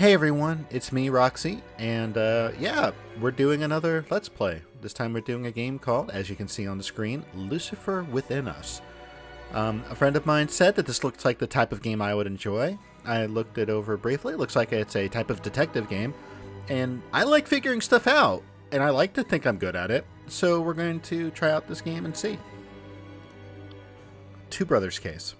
Hey everyone, it's me, Roxy, and yeah, we're doing another Let's Play. This time we're doing a game called, as you can see on the screen, Lucifer Within Us. A friend of mine said that this looks like the type of game I would enjoy. I looked it over briefly. It looks like it's a type of detective game, and I like figuring stuff out, and I like to think I'm good at it, so we're going to try out this game and see. Two Brothers Case.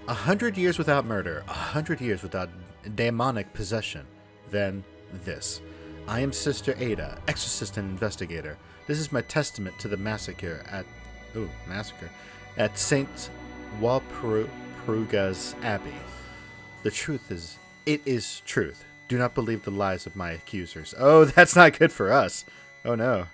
100 years without murder, 100 years without demonic possession, then this. I am Sister Ada, exorcist and investigator. This is my testament to the massacre at Saint Walpurga's Abbey. The truth is, it is truth. Do not believe the lies of my accusers. Oh, that's not good for us. Oh no.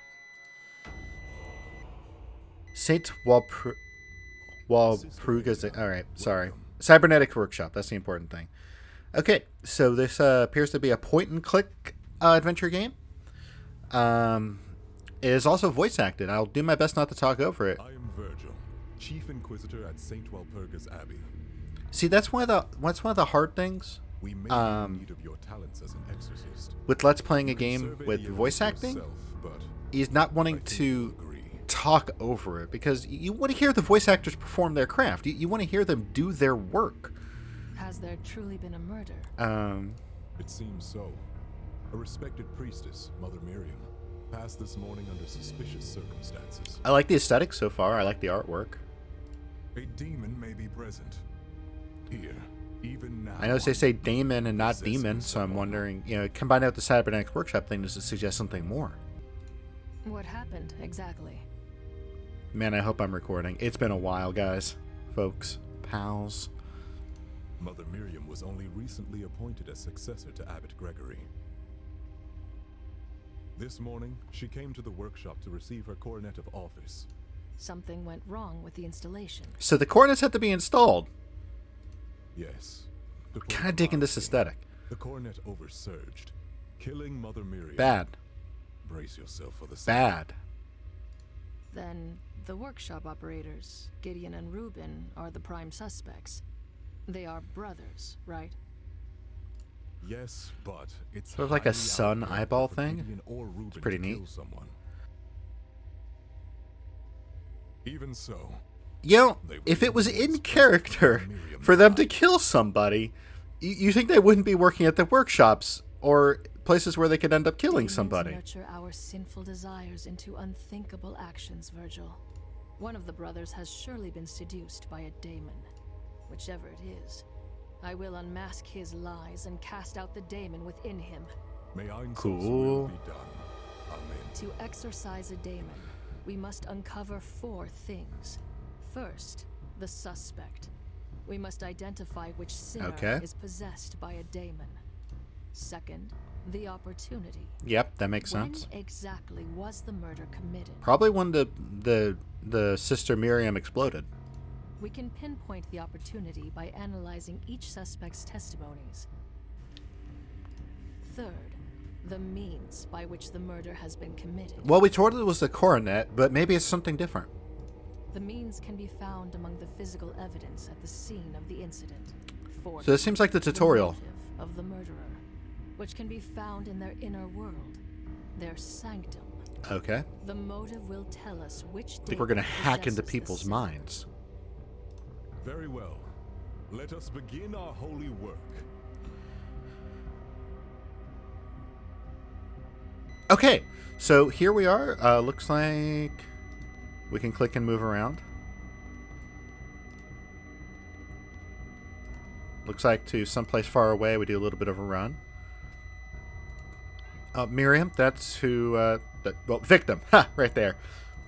Saint Walpurga's. Alright, sorry. Cybernetics Workshop, that's the important thing. Okay, so this appears to be a point-and-click adventure game. It is also voice-acted. I'll do my best not to talk over it. I am Virgil, Chief Inquisitor at Saint Walpurga's Abbey. See, that's one of the hard things. We may be in need of your talents as an exorcist. With Let's Playing a game with voice acting, he's not wanting to talk over it, because you want to hear the voice actors perform their craft. You want to hear them do their work. Has there truly been a murder? It seems so. A respected priestess, Mother Miriam, passed this morning under suspicious circumstances. I like the aesthetics so far. I like the artwork. A demon may be present. Here, even now. I notice they say daemon and not demon, so I'm wondering, combine it with the Cybernetics Workshop thing, does it suggest something more? What happened exactly? Man, I hope I'm recording. It's been a while, guys. Folks. Pals. Mother Miriam was only recently appointed as successor to Abbot Gregory. This morning, she came to the workshop to receive her coronet of office. Something went wrong with the installation. So the coronets had to be installed. Yes. Kind of digging this aesthetic. The coronet oversurged, killing Mother Miriam. Bad. Brace yourself for the Bad. Then the workshop operators, Gideon and Reuben, are the prime suspects. They are brothers, right? Yes, but it's sort of like a sun eyeball thing. It's pretty neat. Someone. Even so, if it was in character for them to kill somebody, you think they wouldn't be working at the workshops or places where they could end up killing somebody. Nurture our sinful desires into unthinkable actions, Virgil. One of the brothers has surely been seduced by a daemon. Whichever it is, I will unmask his lies and cast out the daemon within him. May Einstein's Cool. will be done. Amen. To exorcise a daemon, we must uncover 4 things. First, the suspect. We must identify which sinner is possessed by a daemon. Second, the opportunity. Yep, that makes sense. When exactly was the murder committed? Probably when the Sister Miriam exploded. We can pinpoint the opportunity by analyzing each suspect's testimonies. Third, the means by which the murder has been committed. Well, we told it was the coronet, but maybe it's something different. The means can be found among the physical evidence at the scene of the incident. Fourth, So this seems like the tutorial. motive of the murderer, which can be found in their inner world, their sanctum. Okay. The motive will tell us which I think we're going to demon hack into possesses the people's sin. minds. Very well. Let us begin our holy work. Okay, so here we are. Looks like we can click and move around. Looks like to someplace far away we do a little bit of a run. Miriam, that's who, victim. Ha, right there.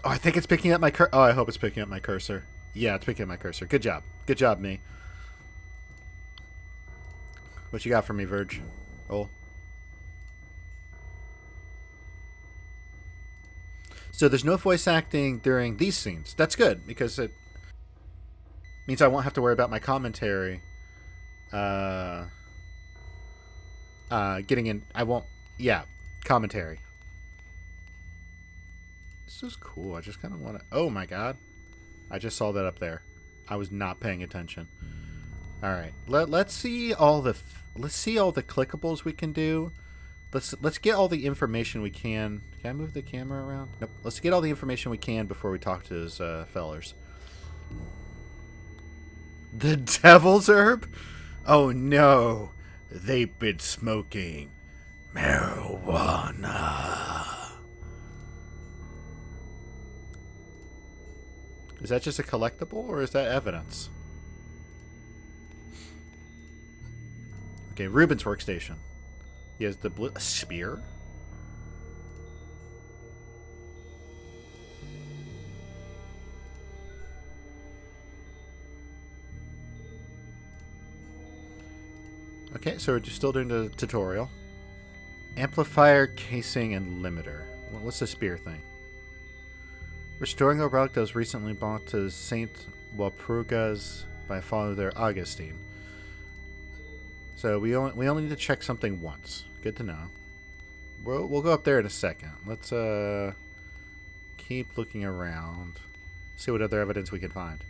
Oh, I think it's picking up my cursor. Oh, I hope it's picking up my cursor. Yeah, it's picking up my cursor. Good job. Good job, me. What you got for me, Verge? Oh. So there's no voice acting during these scenes. That's good, because it means I won't have to worry about my commentary. Getting in... commentary. This is cool. I just kind of want to... Oh, my God. I just saw that up there. I was not paying attention. All right. Let's see all the clickables we can do. Let's get all the information we can. Can I move the camera around? Nope. Let's get all the information we can before we talk to his fellers. The devil's herb? Oh no. They've been smoking marijuana. Is that just a collectible or is that evidence? Okay, Ruben's workstation. He has the blue spear. Okay, so we're just still doing the tutorial. Amplifier, casing, and limiter. What's the spear thing? Restoring a relic that was recently bought to Saint Walpurgas by Father Augustine. So we only need to check something once. Good to know. We'll go up there in a second. Let's keep looking around. See what other evidence we can find.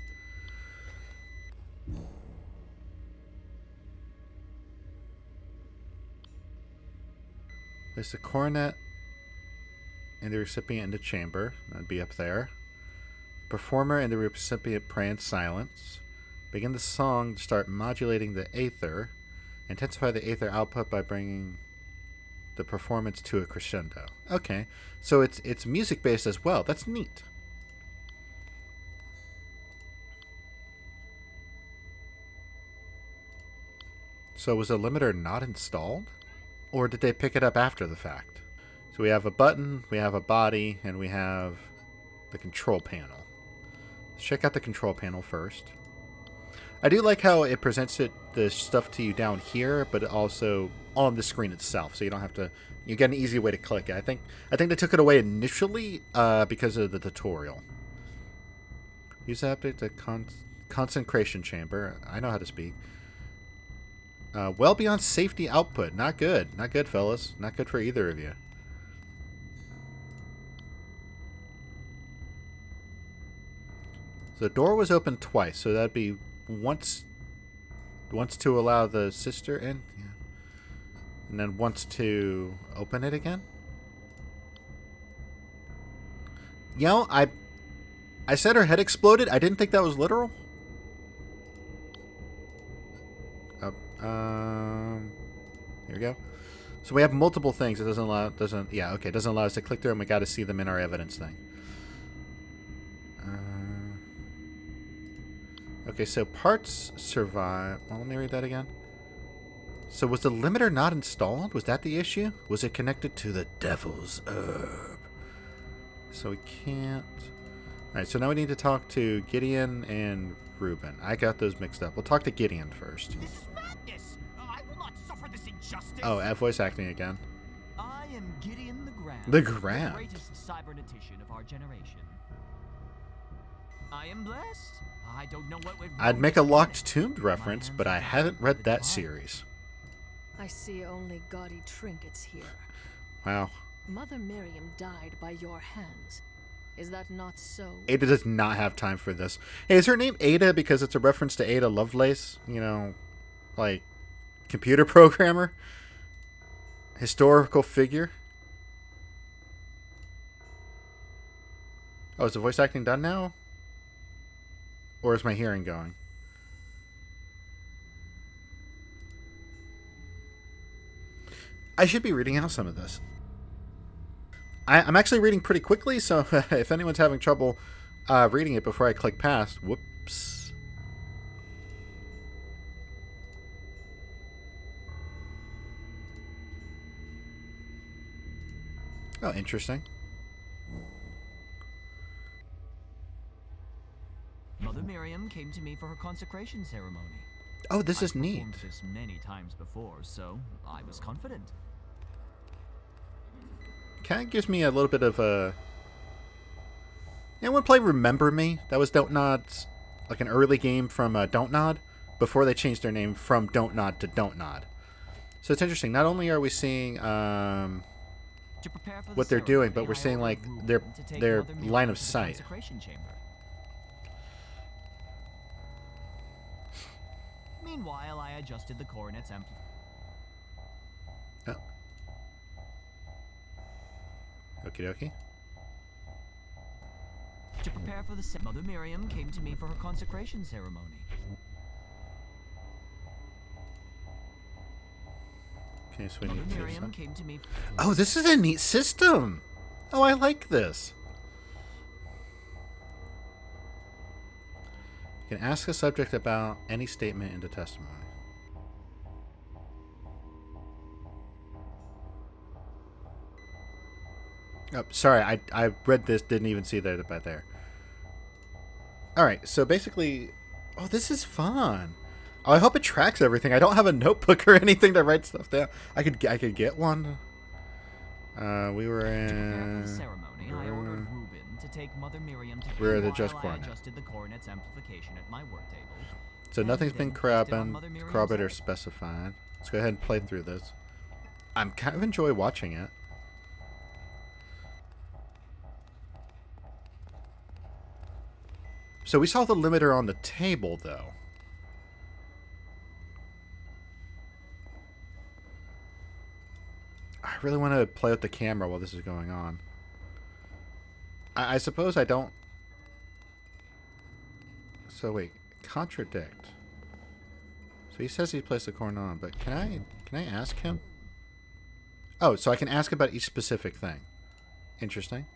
Place the coronet and the recipient in the chamber. That'd be up there. Performer and the recipient pray in silence. Begin the song to start modulating the aether. Intensify the aether output by bringing the performance to a crescendo. Okay, so it's music based as well. That's neat. So was the limiter not installed? Or did they pick it up after the fact? So we have a button, we have a body, and we have the control panel. Let's check out the control panel first. I do like how it presents the stuff to you down here, but also on the screen itself, so you don't have to. You get an easy way to click it. I think they took it away initially because of the tutorial. Use the update to consecration chamber. I know how to speak. Well beyond safety output. Not good. Not good, fellas. Not good for either of you. So the door was open twice, so that'd be once to allow the sister in, yeah. And then once to open it again. You know, I said her head exploded. I didn't think that was literal. Here we go. So we have multiple things. It doesn't allow us to click through them. We got to see them in our evidence thing. Okay, so parts survive. Well, let me read that again. So was the limiter not installed? Was that the issue? Was it connected to the devil's herb? So we can't. All right, so now we need to talk to Gideon and Ruben. I got those mixed up. We'll talk to Gideon first. This is madness. I will not suffer this injustice. Oh, at voice acting again. I am Gideon the Grand. The Grand. The greatest cybernetician of our generation. I am blessed. I don't know what would. I'd make a Locked Tomb reference, but I haven't read that series. I see only gaudy trinkets here. Wow. Mother Miriam died by your hands. Is that not so? Ada does not have time for this. Hey, is her name Ada because it's a reference to Ada Lovelace? You know, like computer programmer? Historical figure? Oh, is the voice acting done now? Or is my hearing going? I should be reading out some of this. I'm actually reading pretty quickly, so if anyone's having trouble reading it before I click past, whoops. Oh, interesting. Mother Miriam came to me for her consecration ceremony. Oh, this is I've neat. performed this many times before, so I was confident. Kind of gives me a little bit of a... Anyone play Remember Me? That was Don't Nod's, like an early game from Don't Nod, before they changed their name from Don't Nod to Don't Nod. So it's interesting. Not only are we seeing what they're doing, but we're seeing like their line of sight. Meanwhile, I adjusted the coronet's amplifier. Oh. Okie dokie. To prepare for the Mother Miriam came to me for her consecration ceremony. Okay, so we Mother need Miriam to... came to me. Oh, this is a neat system! Oh, I like this. You can ask a subject about any statement in the testimony. Oh, sorry, I read this, didn't even see that by there. Alright, so basically... Oh, this is fun. Oh, I hope it tracks everything. I don't have a notebook or anything to write stuff down. I could get one. We were in... For the ceremony, I ordered Reuben to take Mother Miriam to We're at the while Just I Coronet. adjusted the coronet's amplification at my work table. So nothing's been corroborated or head. specified. Let's go ahead and play through this. I'm kind of enjoy watching it. So we saw the limiter on the table, though. I really want to play with the camera while this is going on. I suppose I don't... So wait, contradict. So he says he placed the corn on, but can I ask him? Oh, so I can ask about each specific thing. Interesting.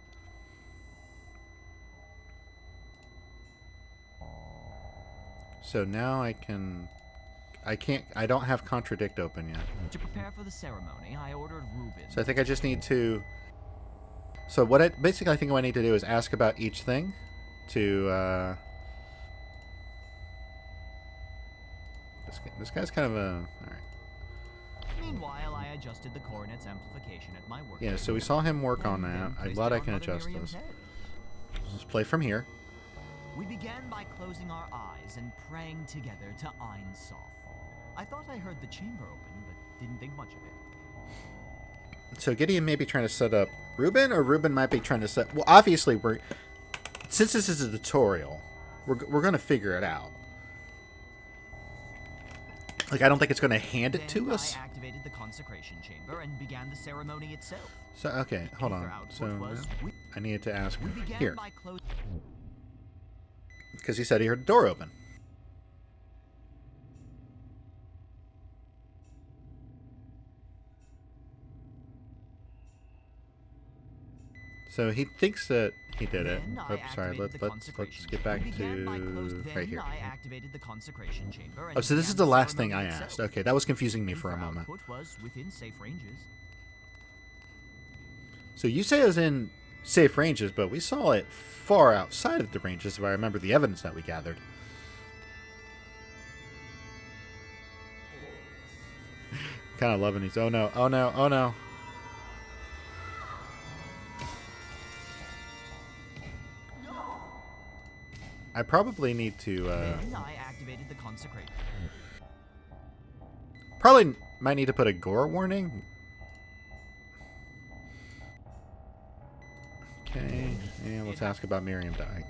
So now I don't have contradict open yet. To prepare for the ceremony, I ordered Reuben. So I think I just need to... So what basically I think what I need to do is ask about each thing to... This guy's kind of a... Alright. Meanwhile, I adjusted the coronet's amplification at my work. Yeah, so we saw him work on that. I'm glad I can adjust this. Let's play from here. We began by closing our eyes and praying together to Ein Sof. I thought I heard the chamber open, but didn't think much of it. So Gideon may be trying to set up Reuben, or Reuben might be trying to set... Well, obviously, since this is a tutorial, we're going to figure it out. Like, I don't think it's going to hand it to us. I activated the consecration chamber and began the ceremony itself. So, okay, hold on. So, I needed to ask here. Because he said he heard the door open. So he thinks that he did it. Oops, sorry. Let's get back to right here. Oh, so this is the last thing I asked. Okay, that was confusing me for a moment. So you say it was in safe ranges, but we saw it far outside of the ranges, if I remember the evidence that we gathered. Kind of loving these. Oh no! Oh no! Oh no! I probably need to, I activated the consecration. Probably might need to put a gore warning. Okay, and let's ask about Miriam dying.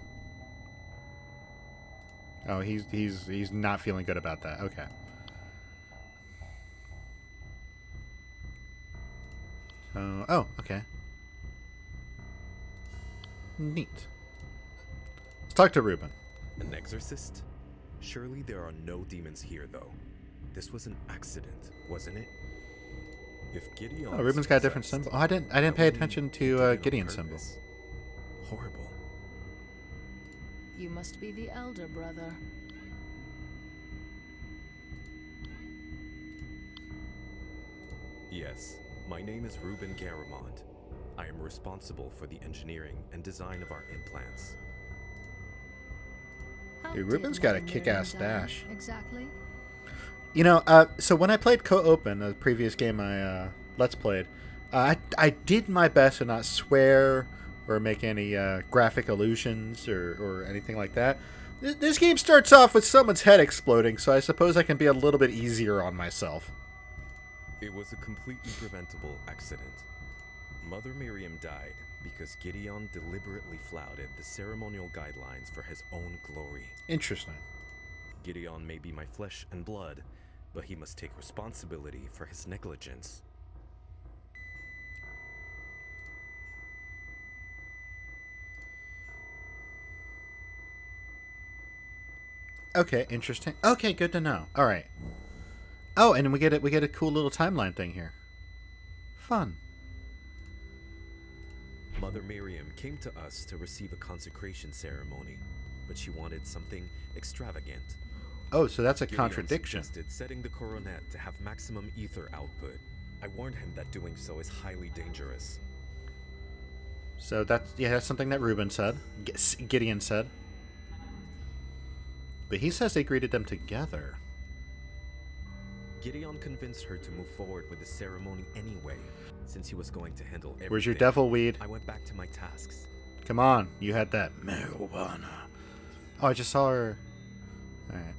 Oh, he's not feeling good about that. Okay. So, oh, okay. Neat. Let's talk to Reuben. An exorcist? Surely there are no demons here, though. This was an accident, wasn't it? If Gideon... Oh, Reuben's got a different symbol. Oh, I didn't pay attention to Gideon's symbol. Horrible. You must be the elder brother. Yes, my name is Reuben Garamond. I am responsible for the engineering and design of our implants. Dude, Reuben's got a kick-ass stash. Exactly. You know, so when I played Co-Open, the previous game I Let's Played, I did my best to not swear or make any graphic allusions or anything like that. This game starts off with someone's head exploding, so I suppose I can be a little bit easier on myself. It was a completely preventable accident. Mother Miriam died because Gideon deliberately flouted the ceremonial guidelines for his own glory. Interesting. Gideon may be my flesh and blood, but he must take responsibility for his negligence. Okay, interesting. Okay, good to know. All right. Oh, and we get a cool little timeline thing here. Fun. Mother Miriam came to us to receive a consecration ceremony, but she wanted something extravagant. Oh, so that's a Gideon contradiction. suggested setting the coronet to have maximum ether output. I warned him that doing so is highly dangerous. So that's something that Reuben said. Gideon said. But he says they greeted them together. Gideon convinced her to move forward with the ceremony anyway, since he was going to handle everything. Where's your devil weed? I went back to my tasks. Come on, you had that marijuana. Oh, I just saw her. Alright.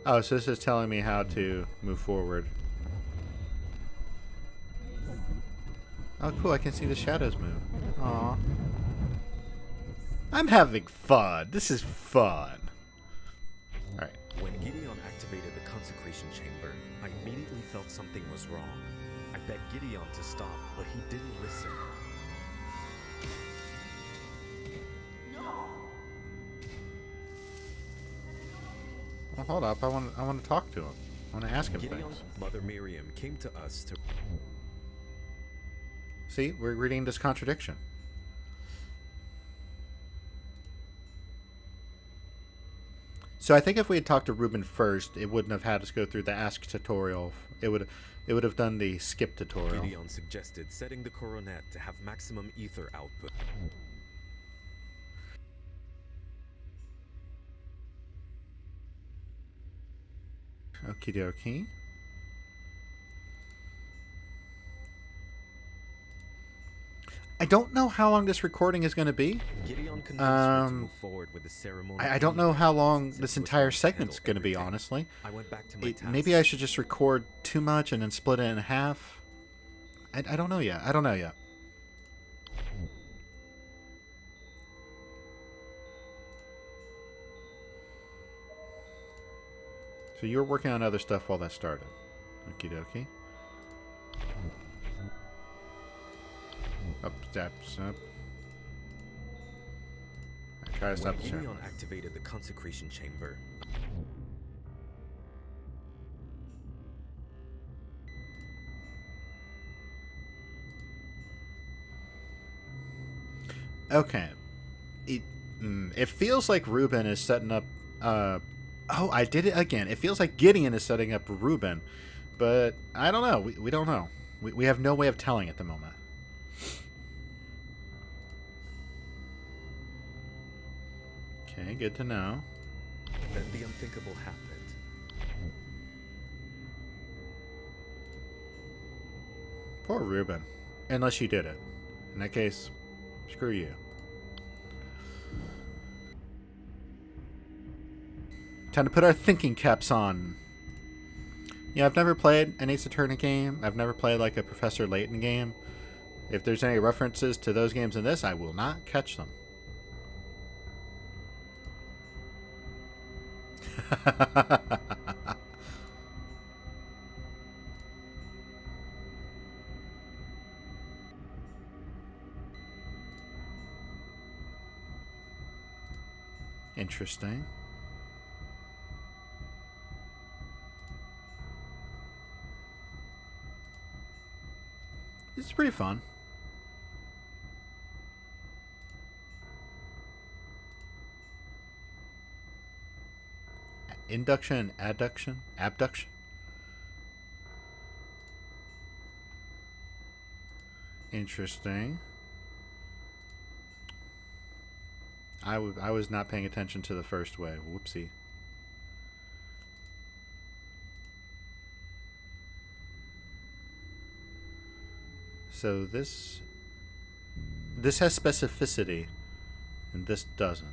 Oh, so this is telling me how to move forward. Oh, cool, I can see the shadows move. Aw. I'm having fun. This is fun. Alright. When Gideon activated the consecration chamber, I immediately felt something was wrong. I begged Gideon to stop, but he didn't listen. Well, hold up. I want to talk to him. I want to ask him Gideon's things. mother Miriam came to us to... See, we're reading this contradiction. So I think if we had talked to Reuben first, it wouldn't have had us go through the ask tutorial. It would have done the skip tutorial. Gideon suggested setting the coronet to have maximum ether output. Okie dokie. I don't know how long this recording is going to be. Gideon convinced her to move forward with the ceremony. I don't know how long since this he was entire going to segment's handle going to be, everything. honestly. I went back to my tasks. Maybe I should just record too much and then split it in half. I don't know yet. I don't know yet. So you were working on other stuff while that started. Okie dokie. Up, steps, up. I try to stop the When Gideon ceremony. activated the consecration chamber, Okay. It feels like Reuben is setting up... oh, I did it again. It feels like Gideon is setting up Reuben. But I don't know. We don't know. We have no way of telling at the moment. Okay, good to know. then the unthinkable happened. Poor Reuben. Unless you did it. In that case, screw you. Time to put our thinking caps on. Yeah, I've never played an Ace Attorney game. I've never played like a Professor Layton game. If there's any references to those games in this, I will not catch them. Interesting. This is pretty fun. Induction, adduction, abduction. Interesting. I was not paying attention to the first way. Whoopsie. So this has specificity, and this doesn't.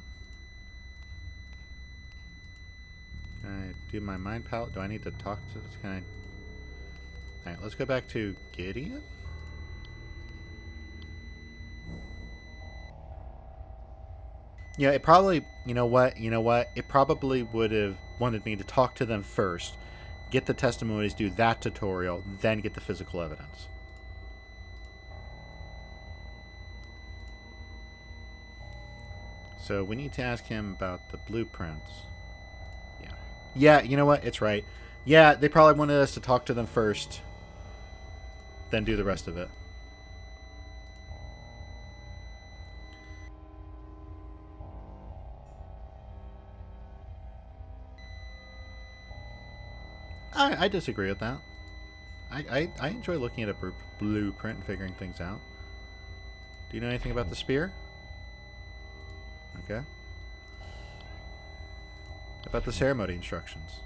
Can I do my mind palette? Do I need to talk to this? Can I? Alright, let's go back to Gideon. Yeah, it probably, you know what? It probably would have wanted me to talk to them first, get the testimonies, do that tutorial, then get the physical evidence. So we need to ask him about the blueprints. Yeah. Yeah, you know what? It's right. Yeah, they probably wanted us to talk to them first, then do the rest of it. I disagree with that. I enjoy looking at a blueprint and figuring things out. Do you know anything about the spear? Okay. About the ceremony instructions?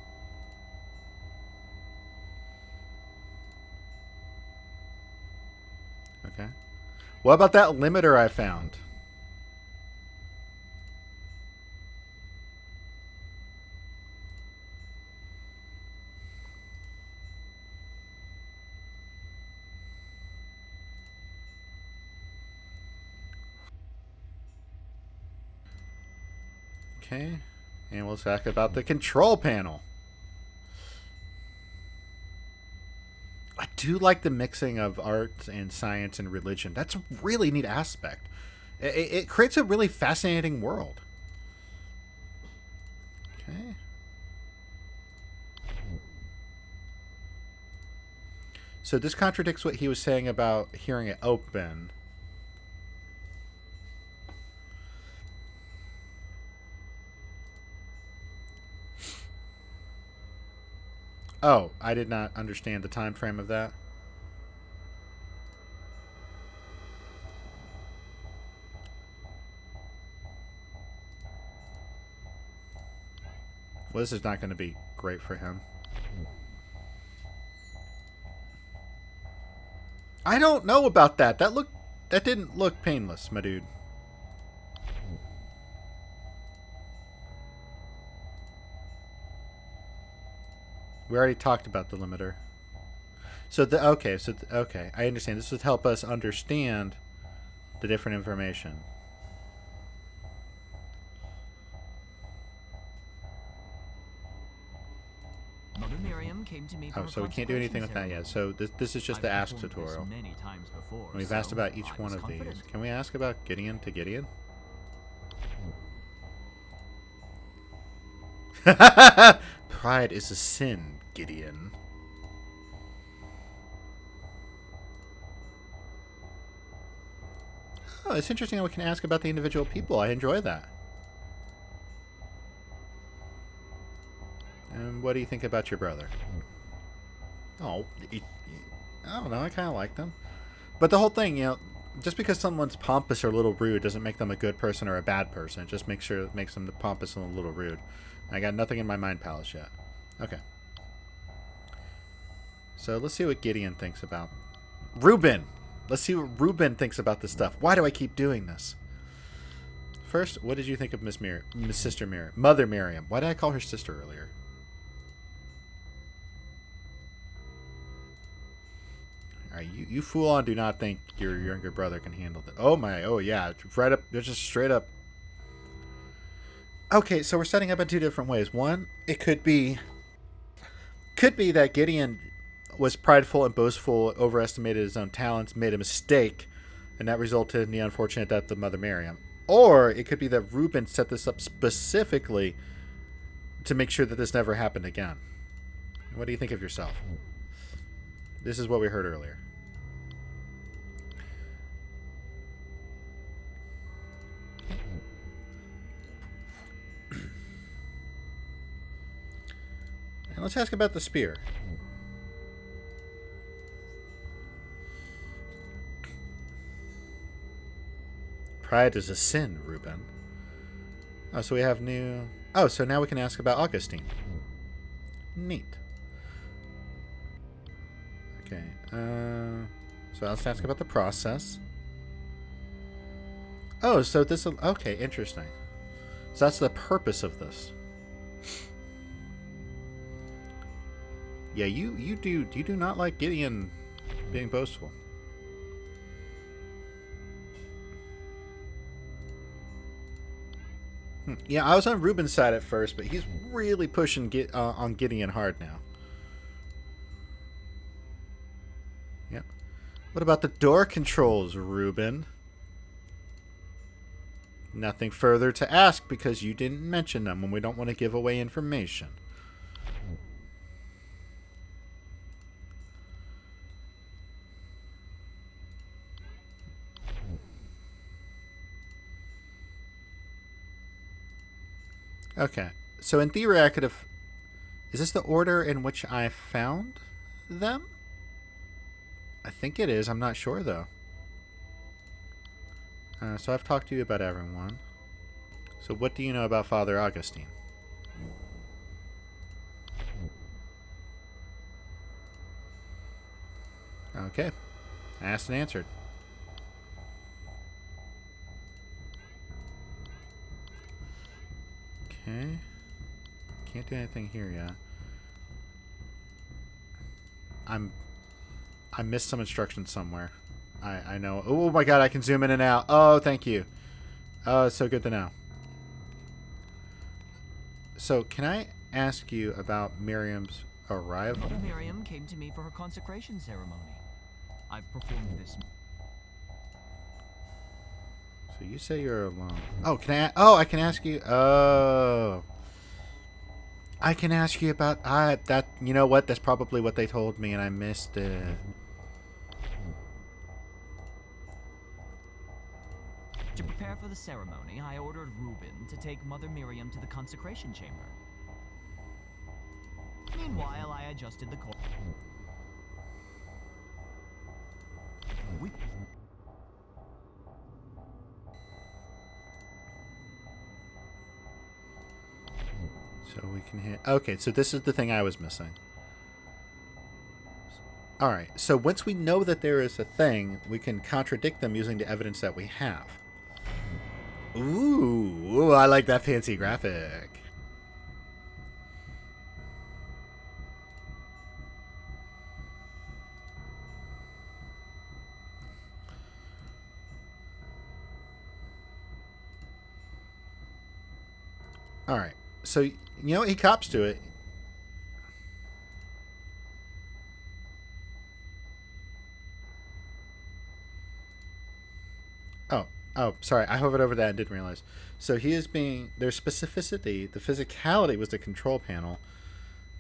Okay. What about that limiter I found? Okay. And we'll talk about the control panel. I do like the mixing of art and science and religion. That's a really neat aspect. It creates a really fascinating world. Okay. So this contradicts what he was saying about hearing it open. Oh, I did not understand the time frame of that. Well, this is not going to be great for him. I don't know about that. That didn't look painless, my dude. We already talked about the limiter. So okay, I understand. This would help us understand the different information. Mother Miriam came to me. Oh, so we can't do anything with that yet. So this is just the ask tutorial. Many times before, We've asked about each one of these. Can we ask about Gideon to Gideon? Pride is a sin, Gideon. Oh, it's interesting how we can ask about the individual people. I enjoy that. And what do you think about your brother? Oh, I don't know. I kind of like them. But the whole thing, just because someone's pompous or a little rude doesn't make them a good person or a bad person. It just makes them pompous and a little rude. I got nothing in my mind palace yet. Okay. So let's see what Gideon thinks about Reuben. Let's see what Reuben thinks about this stuff. Why do I keep doing this? First, what did you think of Miss Sister Miriam? Mother Miriam. Why did I call her sister earlier? All right, you fool on do not think your younger brother can handle that. Oh my, oh yeah, right up, just straight up. Okay, so we're setting up in two different ways. One, it could be that Gideon was prideful and boastful, overestimated his own talents, made a mistake, and that resulted in the unfortunate death of Mother Miriam. Or it could be that Reuben set this up specifically to make sure that this never happened again. What do you think of yourself? This is what we heard earlier. And let's ask about the spear. Pride is a sin, Reuben. Oh, so we have new... Oh, so now we can ask about Augustine. Neat. Okay. So let's ask about the process. Oh, so this... Okay, interesting. So that's the purpose of this. Yeah, you do not like Gideon being boastful. Yeah, I was on Ruben's side at first, but he's really pushing on Gideon hard now. Yep. What about the door controls, Ruben? Nothing further to ask because you didn't mention them and we don't want to give away information. Okay, so in theory I could have... Is this the order in which I found them? I think it is. I'm not sure, though. So I've talked to you about everyone. So what do you know about Father Augustine? Okay. Asked and answered. Okay. Can't do anything here yet. I missed some instructions somewhere. I know. Oh my god, I can zoom in and out. Oh, thank you. Oh, it's so good to know. So, can I ask you about Miriam's arrival? Mother Miriam came to me for her consecration ceremony. I've performed this. So you say you're alone. Oh, I can ask you. Oh. I can ask you about that. You know what? That's probably what they told me and I missed it. To prepare for the ceremony, I ordered Reuben to take Mother Miriam to the consecration chamber. Meanwhile, I adjusted the cord. So we can hit... Okay, so this is the thing I was missing. Alright, so once we know that there is a thing, we can contradict them using the evidence that we have. Ooh, I like that fancy graphic. Alright, so, you know, he cops to it. Oh, sorry. I hovered over that and didn't realize. So he is being... Their specificity, the physicality was the control panel.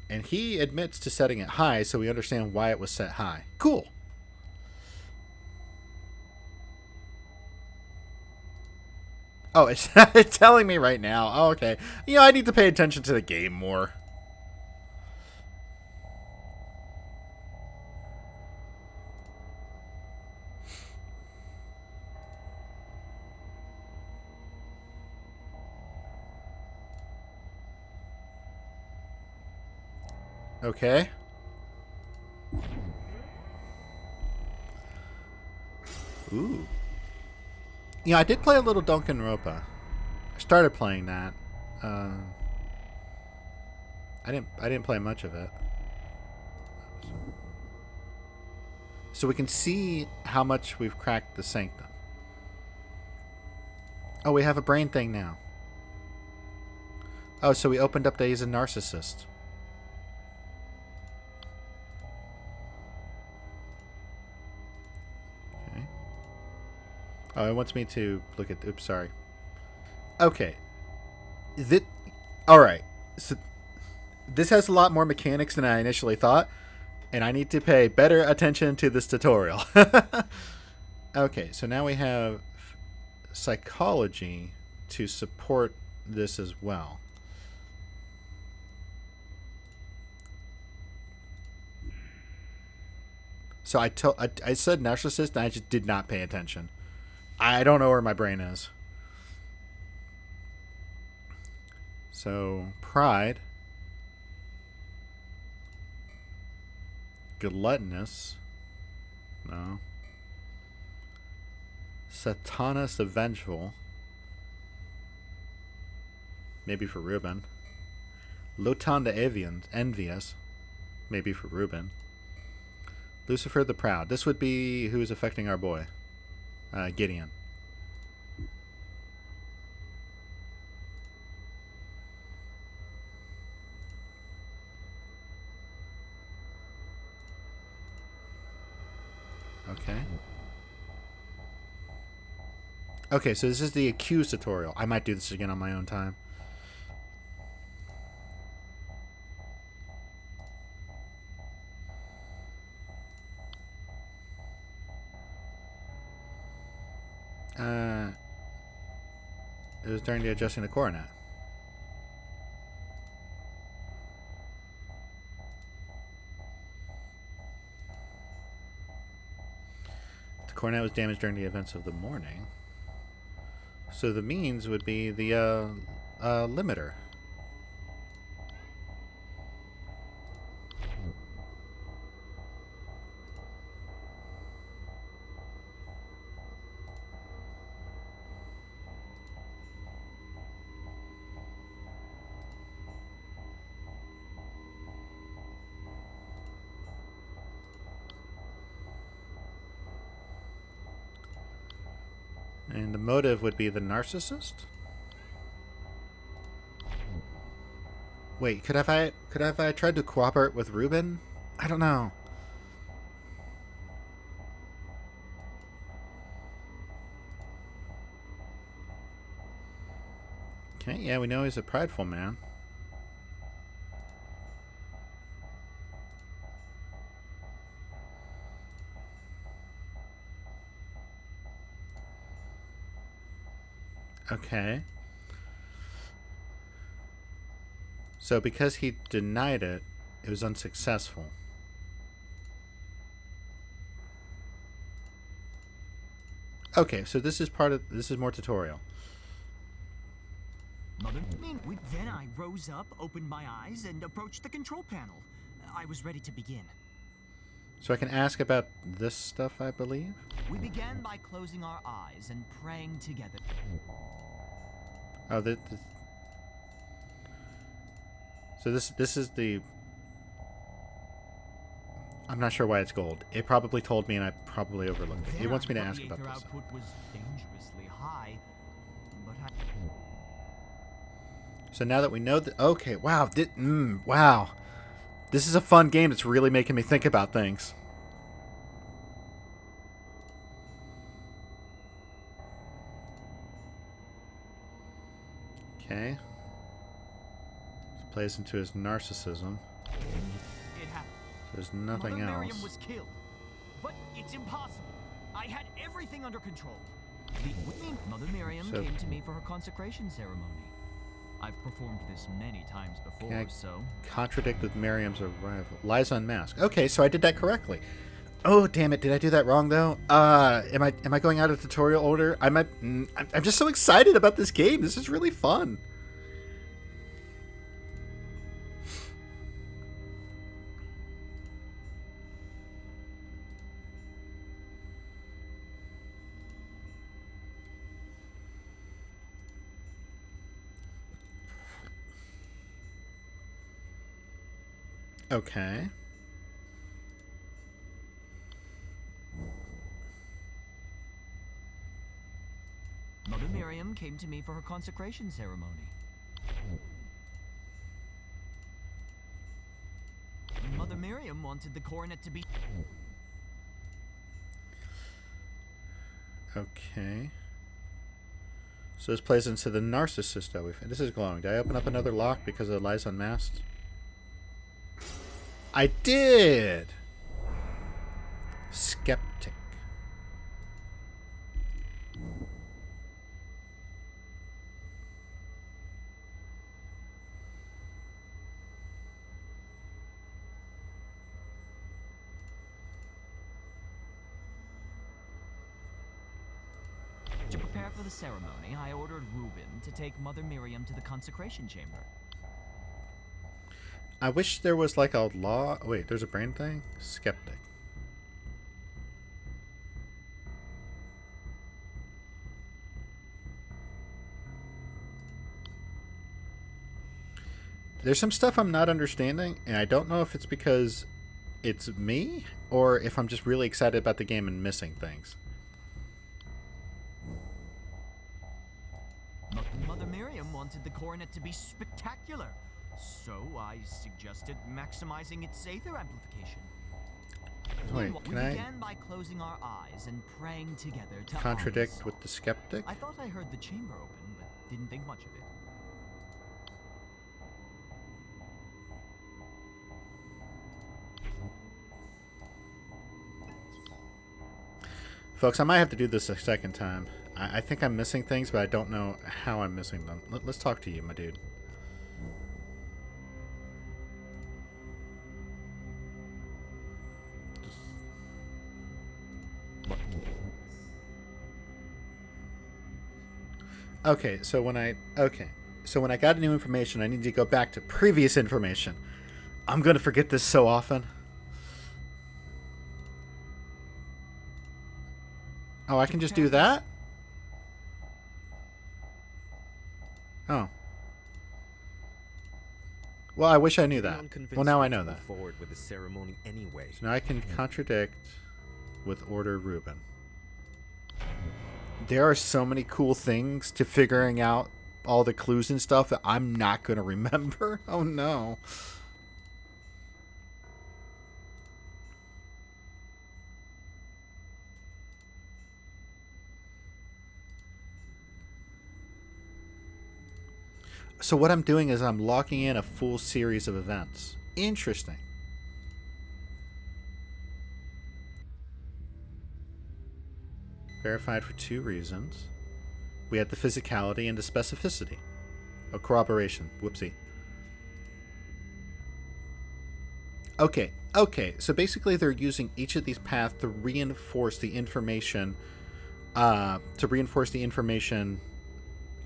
And he admits to setting it high, so we understand why it was set high. Cool. Oh, it's telling me right now. Oh, okay. You know, I need to pay attention to the game more. Okay. Ooh. You know, I did play a little Danganronpa. I started playing that. I didn't play much of it. So we can see how much we've cracked the sanctum. Oh, we have a brain thing now. Oh, so we opened up that he's a narcissist. Oh, it wants me to look at... Oops, sorry. Okay. Alright. So, this has a lot more mechanics than I initially thought, and I need to pay better attention to this tutorial. Okay, so now we have psychology to support this as well. So I said narcissist, and I just did not pay attention. I don't know where my brain is. So, pride. Gluttonous. No. Satanist, the vengeful. Maybe for Reuben. Lotan the envious. Maybe for Reuben. Lucifer the proud. This would be who is affecting our boy. Gideon. Okay. Okay, so this is the accused tutorial. I might do this again on my own time. It was during the adjusting the coronet. The coronet was damaged during the events of the morning. So the means would be the limiter. And the motive would be the narcissist? Wait, could I tried to cooperate with Ruben? I don't know. Okay, yeah, we know he's a prideful man. Okay. So because he denied it, it was unsuccessful. Okay, so this is more tutorial. Then I rose up, opened my eyes, and approached the control panel. I was ready to begin. So I can ask about this stuff, I believe? We began by closing our eyes and praying together. Oh, so this is the... I'm not sure why it's gold. It probably told me and I probably overlooked it. It wants me to ask about this. Output was dangerously high, but So now that we know that... Okay, wow. Wow. This is a fun game that's really making me think about things. Okay. This plays into his narcissism. It happened. There's nothing Mother else. Miriam was killed, but it's impossible. I had everything under control. Mother Miriam came to me for her consecration ceremony. I've performed this many times before, so... Contradict with Miriam's arrival. Lies unmasked. Okay, so I did that correctly. Oh, damn it. Did I do that wrong, though? Am I going out of tutorial order? I'm just so excited about this game. This is really fun. Okay. Mother Miriam came to me for her consecration ceremony. Mother Miriam wanted the coronet to be... Okay. So this plays into the narcissist that we've... This is glowing. Did I open up another lock because of Lies Unmasked? I did! Skeptic. To prepare for the ceremony, I ordered Reuben to take Mother Miriam to the consecration chamber. I wish there was like a law... Wait, there's a brain thing? Skeptic. There's some stuff I'm not understanding, and I don't know if it's because it's me, or if I'm just really excited about the game and missing things. Mother Miriam wanted the coronet to be spectacular, so I suggested maximizing its Aether amplification. Wait, can I began by closing our eyes and praying together to contradict with the skeptic? I thought I heard the chamber open, but didn't think much of it. Folks, I might have to do this a second time. I think I'm missing things, but I don't know how I'm missing them. Let's talk to you, my dude. Okay, so when I got new information, I need to go back to previous information. I'm going to forget this so often. Oh, I can just do that? Oh. Well, I wish I knew that. Well, now I know that. Forward with the ceremony anyway. So now I can contradict with Order Reuben. There are so many cool things to figuring out all the clues and stuff that I'm not going to remember. Oh, no. So what I'm doing is I'm locking in a full series of events. Interesting. Verified for 2 reasons. We had the physicality and the specificity. Oh, corroboration. Whoopsie. Okay. So basically they're using each of these paths to reinforce the information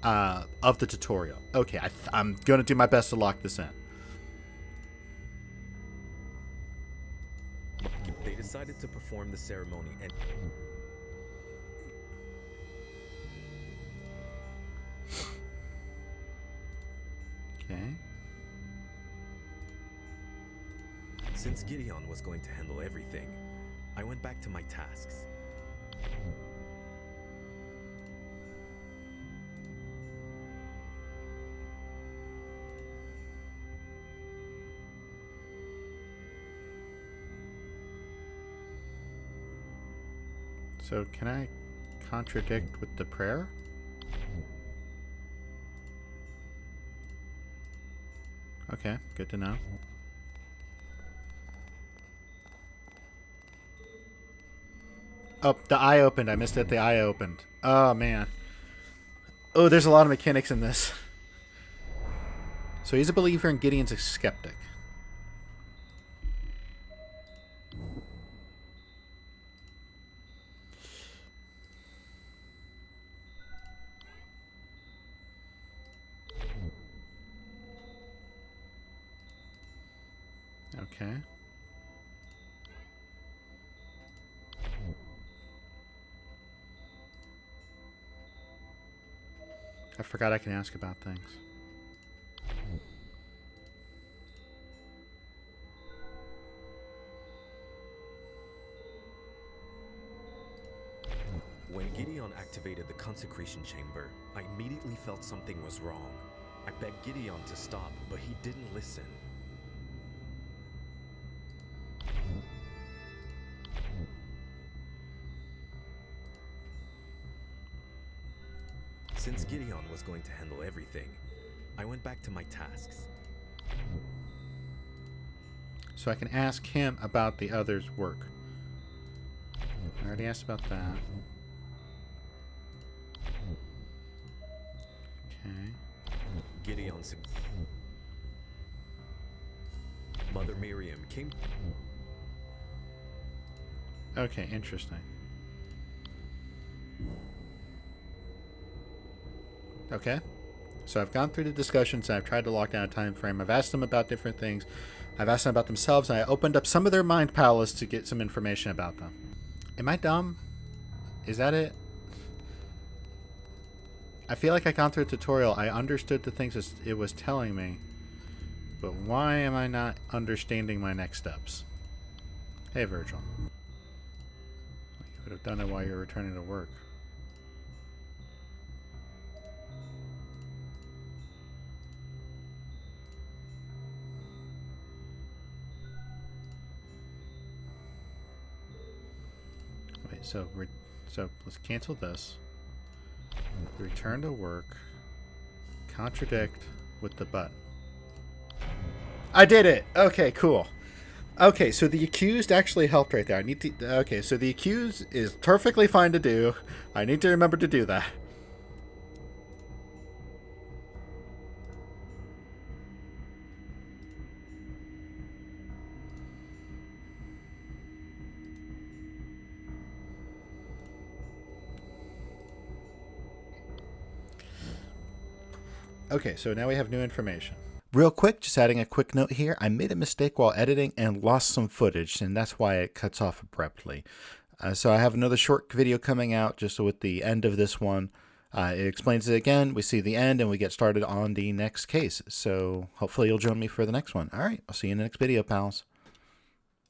of the tutorial. Okay, I'm going to do my best to lock this in. They decided to perform the ceremony and... Okay. Since Gideon was going to handle everything, I went back to my tasks. So can I contradict with the prayer? Okay, good to know. Oh, the eye opened. I missed it. The eye opened. Oh, man. Oh, there's a lot of mechanics in this. So he's a believer and Gideon's a skeptic. Okay. I forgot I can ask about things. When Gideon activated the consecration chamber, I immediately felt something was wrong. I begged Gideon to stop, but he didn't listen. Since Gideon was going to handle everything, I went back to my tasks. So I can ask him about the other's work. I already asked about that. Okay. Gideon's... Mother Miriam came... Okay, interesting. Okay. So I've gone through the discussions and I've tried to lock down a time frame. I've asked them about different things. I've asked them about themselves and I opened up some of their mind palace to get some information about them. Am I dumb? Is that it? I feel like I gone through a tutorial. I understood the things it was telling me. But why am I not understanding my next steps? Hey, Virgil. You would have done it while you're returning to work. So let's cancel this. Return to work. Contradict with the button. I did it. Okay, cool. Okay, so the accused actually helped right there. I need to. Okay, so the accused is perfectly fine to do. I need to remember to do that. Okay, so now we have new information. Real quick, just adding a quick note here. I made a mistake while editing and lost some footage, and that's why it cuts off abruptly. So I have another short video coming out just with the end of this one. It explains it again. We see the end, and we get started on the next case. So hopefully you'll join me for the next one. All right, I'll see you in the next video, pals.